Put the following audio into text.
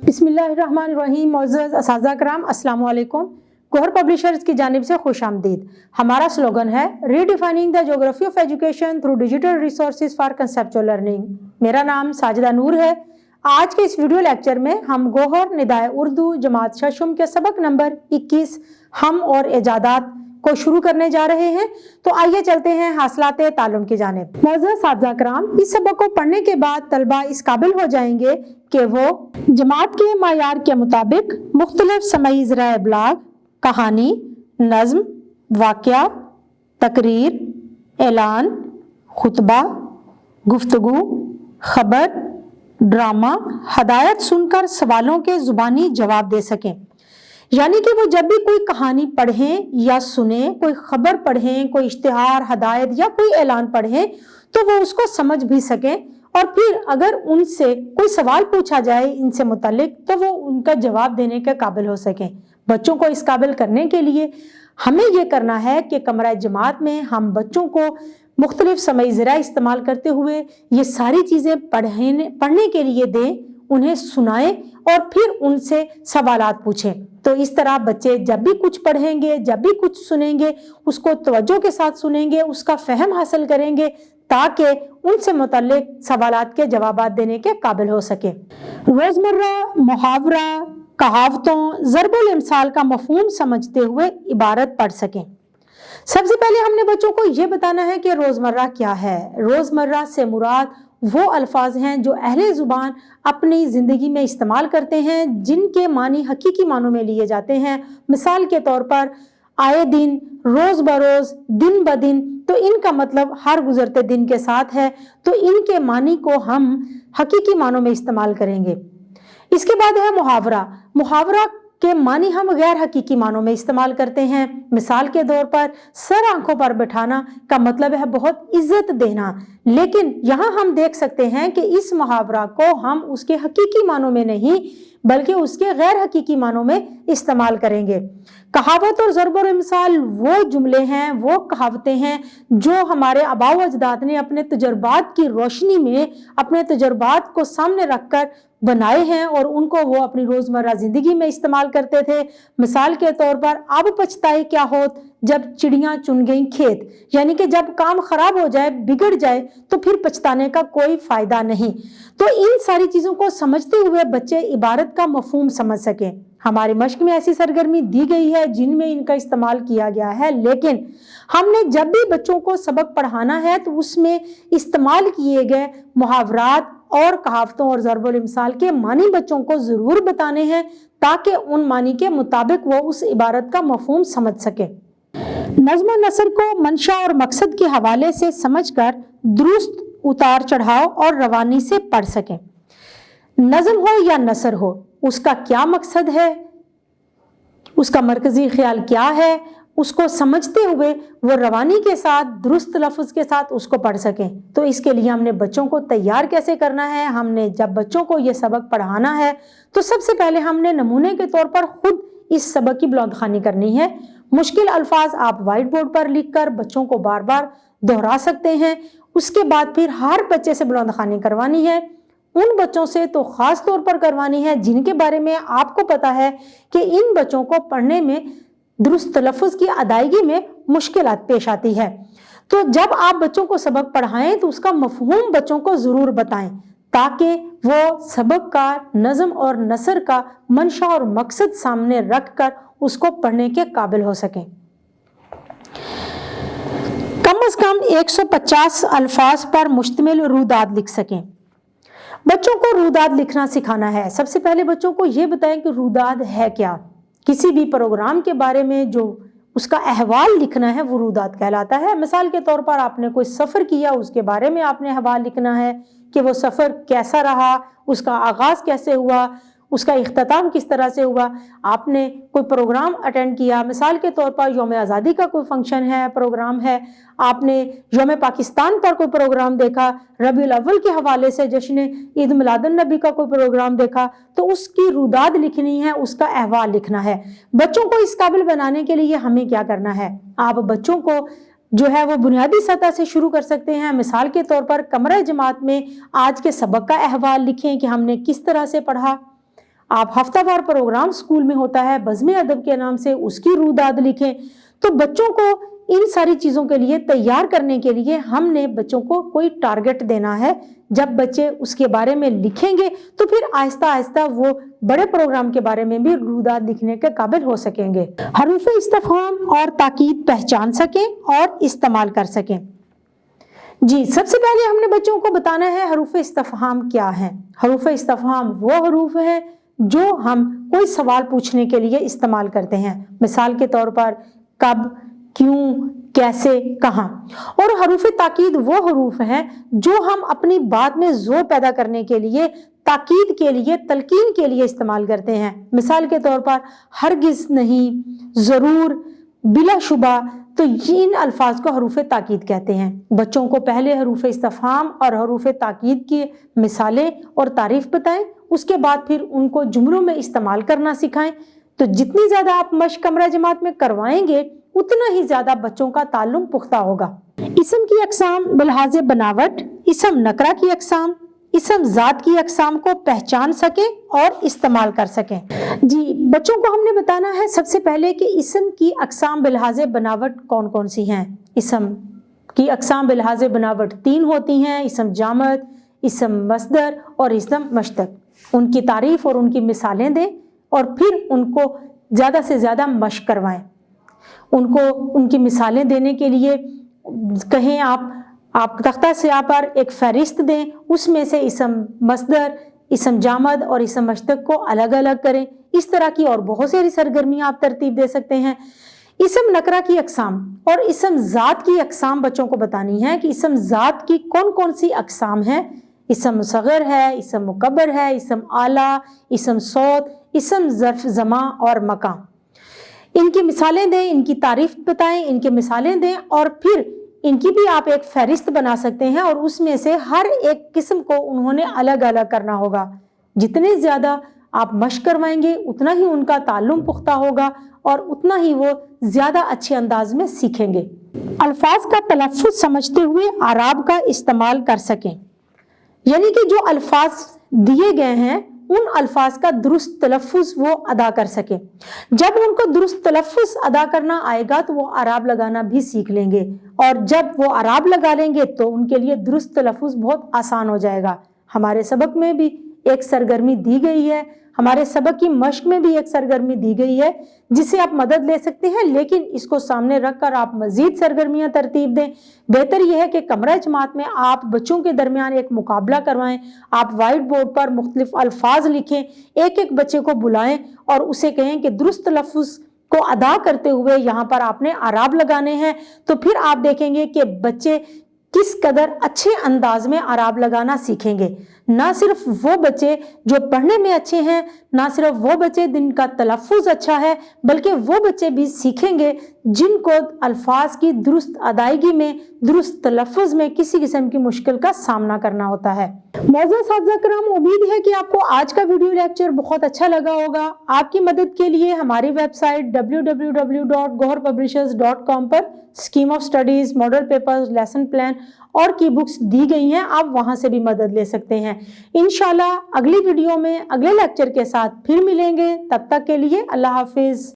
बिस्मिल्लाहिर्रहमानिर्रहीम। मुअज़्ज़ज़ असातिज़ा कराम, अस्सलाम वालेकुम। गौहर पब्लिशर्स की जानिब से खुश आमदीद। हमारा स्लोगन है redefining the geography of education through digital resources for conceptual learning. मेरा नाम साजिदा नूर है। आज के इस वीडियो लेक्चर में हम गौहर निदाए उर्दू जमात शशुम के सबक नंबर 21 हम और इजादात को शुरू करने जा रहे हैं। तो आइए चलते हैं हासिलाते तालुम की जानिब। मुअज़्ज़ज़ साथिया कराम, इस सबक को पढ़ने के बाद तलबा इस काबिल हो जाएंगे कि वो जमात के मायार के मुताबिक मुख्तलिफ समाई ज़राए इब्लाग, कहानी, नज़्म, वाक़या, तकरीर, ऐलान, खुतबा, गुफ्तगू, खबर, ड्रामा, हदायत सुनकर सवालों के ज़ुबानी जवाब दे सकें। यानी कि वो जब भी कोई कहानी पढ़ें या सुने, कोई खबर पढ़ें, कोई इश्तिहार, हदायत या कोई ऐलान पढ़ें तो वो उसको समझ भी सकें, और फिर अगर उनसे कोई सवाल पूछा जाए इनसे मुतालिक तो वो उनका जवाब देने के काबिल हो सकें। बच्चों को इस काबिल करने के लिए हमें ये करना है कि कमरा जमात में हम बच्चों को मुख्तलिफ समाई ज़रा इस्तेमाल करते हुए ये सारी चीज़ें पढ़ने के लिए दें, उन्हें सुनाएं और फिर उनसे सवालात पूछें। तो इस तरह बच्चे जब भी कुछ पढ़ेंगे, जब भी कुछ सुनेंगे, उसको तवज्जो के साथ सुनेंगे, उसका फहम हासिल करेंगे ताकि उनसे मुतल्लिक सवालात के जवाबात देने के काबिल हो सके। रोज़मर्रा मुहावरा, कहावतों, ज़रबुल इम्साल का मफ़हूम समझते हुए इबारत पढ़ सकें। सबसे पहले हमने बच्चों को ये बताना है कि रोज़मर्रा क्या है। रोज़मर्रा से मुराद वो अल्फाज हैं जो अहले ज़ुबान अपनी ज़िंदगी में इस्तेमाल करते हैं, जिनके मानी हकीकी मानों में लिए जाते हैं। मिसाल के तौर पर आए दिन, रोज़ बरोज़, दिन ब दिन, तो इनका मतलब हर गुज़रते दिन के साथ है। तो इनके मानी को हम हकीकी मानों में इस्तेमाल करेंगे। इसके बाद है मुहावरा। मुहावरा के मानी हम गैर हकीकी मानों में इस्तेमाल करते हैं। मिसाल के तौर पर सर आंखों पर बैठाना का मतलब है बहुत इज्जत देना, लेकिन यहाँ हम देख सकते हैं कि इस मुहावरा को हम उसके हकीकी मानों में नहीं बल्कि उसके गैर हकीकी मानों में इस्तेमाल करेंगे। कहावत और ज़रबुल इम्साल वो जुमले हैं, वो कहावतें हैं जो हमारे आबाओ अजदाद ने अपने तजुर्बात की रोशनी में, अपने तजुर्बात को सामने रखकर बनाए हैं और उनको वो अपनी रोज़मर्रा ज़िंदगी में इस्तेमाल करते थे। मिसाल के तौर पर अब पछताए क्या होत जब चिड़ियाँ चुन गई खेत, यानी कि जब काम खराब हो जाए, बिगड़ जाए तो फिर पछताने का कोई फ़ायदा नहीं। तो इन सारी चीज़ों को समझते हुए बच्चे इबारत का मफहूम समझ सकें। हमारी मश्क में ऐसी सरगर्मी दी गई है जिनमें इनका इस्तेमाल किया गया है, लेकिन हमने जब भी बच्चों को सबक पढ़ाना है तो उसमें इस्तेमाल किए गए मुहावरात और कहावतों और ज़रबुल इम्साल के मानी बच्चों को ज़रूर बताने हैं ताकि उन मानी के मुताबिक वो उस इबारत का मफहूम समझ सके। नज़्म व नसर को मंशा और मकसद के हवाले से समझकर दुरुस्त उतार चढ़ाव और रवानी से पढ़ सकें। नज़्म हो या नसर हो, उसका क्या मकसद है, उसका मरकज़ी ख्याल क्या है, उसको समझते हुए वो रवानी के साथ, दुरुस्त लफ्ज़ के साथ उसको पढ़ सकें। तो इसके लिए हमने बच्चों को तैयार कैसे करना है, हमने जब बच्चों को ये सबक पढ़ाना है तो सबसे पहले हमने नमूने के तौर पर खुद इस सबक की बुलंदखानी करनी है। मुश्किल अल्फाज आप वाइट बोर्ड पर लिख कर बच्चों को बार बार दोहरा सकते हैं। उसके बाद फिर हर बच्चे से बुलंदखानी करवानी है। उन बच्चों से तो ख़ास तौर पर करवानी है जिनके बारे में आपको पता है कि इन बच्चों को पढ़ने में, दुरुस्त लफ्ज़ की अदायगी में मुश्किलात पेश आती है। तो जब आप बच्चों को सबक पढ़ाएं तो उसका मफहूम बच्चों को ज़रूर बताएं ताकि वो सबक का, नज़्म और नसर का मंशा और मकसद सामने रख कर उसको पढ़ने के काबिल हो सकें। कम से कम 150 अल्फाज पर मुश्तमिल रूदाद लिख सकें। बच्चों को रूदाद लिखना सिखाना है। सबसे पहले बच्चों को ये बताएं कि रूदाद है क्या। किसी भी प्रोग्राम के बारे में जो उसका अहवाल लिखना है वो रूदाद कहलाता है। मिसाल के तौर पर आपने कोई सफ़र किया, उसके बारे में आपने अहवाल लिखना है कि वो सफ़र कैसा रहा, उसका आगाज़ कैसे हुआ, उसका इख्तिताम किस तरह से हुआ। आपने कोई प्रोग्राम अटेंड किया, मिसाल के तौर पर यौम आज़ादी का कोई फंक्शन है, प्रोग्राम है, आपने यौम पाकिस्तान पर कोई प्रोग्राम देखा, रबीउल अव्वल के हवाले से जश्न ईद मिलादुन नबी का कोई प्रोग्राम देखा, तो उसकी रुदाद लिखनी है, उसका अहवाल लिखना है। बच्चों को इस काबिल बनाने के लिए हमें क्या करना है, आप बच्चों को जो है वो बुनियादी सतह से शुरू कर सकते हैं। मिसाल के तौर पर कमरा जमात में आज के सबक का अहवाल लिखें कि हमने किस तरह से पढ़ा। आप हफ्तावार प्रोग्राम स्कूल में होता है बज़्म अदब के नाम से, उसकी रूदाद लिखें। तो बच्चों को इन सारी चीज़ों के लिए तैयार करने के लिए हमने बच्चों को कोई टारगेट देना है। जब बच्चे उसके बारे में लिखेंगे तो फिर आहिस्ता आहिस्ता वो बड़े प्रोग्राम के बारे में भी रूदाद लिखने के काबिल हो सकेंगे। हरूफ इस्तिफ़हाम और ताकीद पहचान सकें और इस्तेमाल कर सकें। जी, सबसे पहले हमने बच्चों को बताना है हरूफ इस्तिफ़हाम क्या है। हरूफ इस्तिफ़हाम वो हरूफ है जो हम कोई सवाल पूछने के लिए इस्तेमाल करते हैं। मिसाल के तौर पर कब, क्यों, कैसे, कहाँ। और हरूफ ताकीद वो हरूफ हैं जो हम अपनी बात में जोर पैदा करने के लिए, ताकीद के लिए, तलकीन के लिए इस्तेमाल करते हैं। मिसाल के तौर पर हरगिज़ नहीं, ज़रूर, बिलाशुबा, तो इन अल्फाज को हरूफ ताकीद कहते हैं। बच्चों को पहले हरूफ इस्तिफ़हाम और हरूफ ताकीद की मिसालें और तारीफ बताएं, उसके बाद फिर उनको जुमलों में इस्तेमाल करना सिखाएं। तो जितनी ज़्यादा आप मश्क कमरा जमात में करवाएंगे उतना ही ज़्यादा बच्चों का ताल्लुम पुख्ता होगा। इसम की अक़साम बिलहाज़े बनावट, इसम नकरा की अक़साम, इसम ज़ात की अक़साम को पहचान सकें और इस्तेमाल कर सकें। जी, बच्चों को हमने बताना है सबसे पहले कि इसम की अक़साम बिलहाज़े बनावट कौन कौन सी हैं। इसम की अक़साम बिलहाज़े बनावट 3 होती हैं, इसम जामद, इसम मस्दर और इसम मश्तक। उनकी तारीफ़ और उनकी मिसालें दें और फिर उनको ज़्यादा से ज़्यादा मश्क करवाएं। उनको उनकी मिसालें देने के लिए कहें आप तख्ता स्याह पर एक फहरिस्त दें, उसमें से इसम मस्दर, इसम जामद और इसम मश्तक को अलग अलग करें। इस तरह की और बहुत सारी सरगर्मियाँ आप तरतीब दे सकते हैं। इसम नकरा की अक़साम और इसम ज़ात की अक़साम बच्चों को बतानी है कि इसम ज़ात की कौन कौन सी अक़साम हैं। इसम मुसग़र है, इसम मुकब्बर है, इसम आला, इसम सौत, इसम ज़र्फ़ ज़मा और मकाम। इनकी मिसालें दें, इनकी तारीफ बताएं, इनके मिसालें दें और फिर इनकी भी आप एक फहरिस्त बना सकते हैं और उसमें से हर एक किस्म को उन्होंने अलग अलग करना होगा। जितने ज़्यादा आप मश्क करवाएंगे उतना ही उनका ताल्लुम पुख्ता होगा और उतना ही वो ज़्यादा अच्छे अंदाज में सीखेंगे। अल्फाज का तलफ़्फ़ुज़ समझते हुए आराब का इस्तेमाल कर सकें, यानी कि जो अल्फाज दिए गए हैं उन अल्फाज का दुरुस्त तलफ़्फ़ुज़ वो अदा कर सके। जब उनको दुरुस्त तलफ़्फ़ुज़ अदा करना आएगा तो वो आराब लगाना भी सीख लेंगे और जब वो आराब लगा लेंगे तो उनके लिए दुरुस्त तलफ़्फ़ुज़ बहुत आसान हो जाएगा। हमारे सबक में भी एक सरगर्मी दी गई है, हमारे सबक की मश्क में भी एक सरगर्मी दी गई है जिससे आप मदद ले सकते हैं, लेकिन इसको सामने रखकर आप मज़ीद सरगर्मियाँ तरतीब दें। बेहतर यह है कि कमरा जमात में आप बच्चों के दरमियान एक मुकाबला करवाएं। आप वाइट बोर्ड पर मुख्तलिफ अल्फाज लिखें, एक एक बच्चे को बुलाएं और उसे कहें कि दुरुस्त लफ्ज़ को अदा करते हुए यहाँ पर आपने आराब लगाने हैं। तो फिर आप देखेंगे कि बच्चे किस कदर अच्छे अंदाज में आराब लगाना सीखेंगे। ना सिर्फ वो बच्चे जो पढ़ने में अच्छे हैं, ना सिर्फ वो बच्चे जिनका तलफ़्फ़ुज़ अच्छा है, बल्कि वो बच्चे भी सीखेंगे जिनको अल्फाज की दुरुस्त अदायगी में, दुरुस्त तलफ़्फ़ुज़ में किसी किस्म की मुश्किल का सामना करना होता है। मौजूद साथिया कराम, उम्मीद है कि आपको आज का वीडियो लेक्चर बहुत अच्छा लगा होगा। आपकी मदद के लिए हमारी वेबसाइट www.goharpublishers.com पर scheme of studies, model papers, lesson plan और की बुक्स दी गई हैं। आप वहां से भी मदद ले सकते हैं। इंशाल्लाह अगली वीडियो में अगले लेक्चर के साथ फिर मिलेंगे। तब तक के लिए अल्लाह हाफिज़।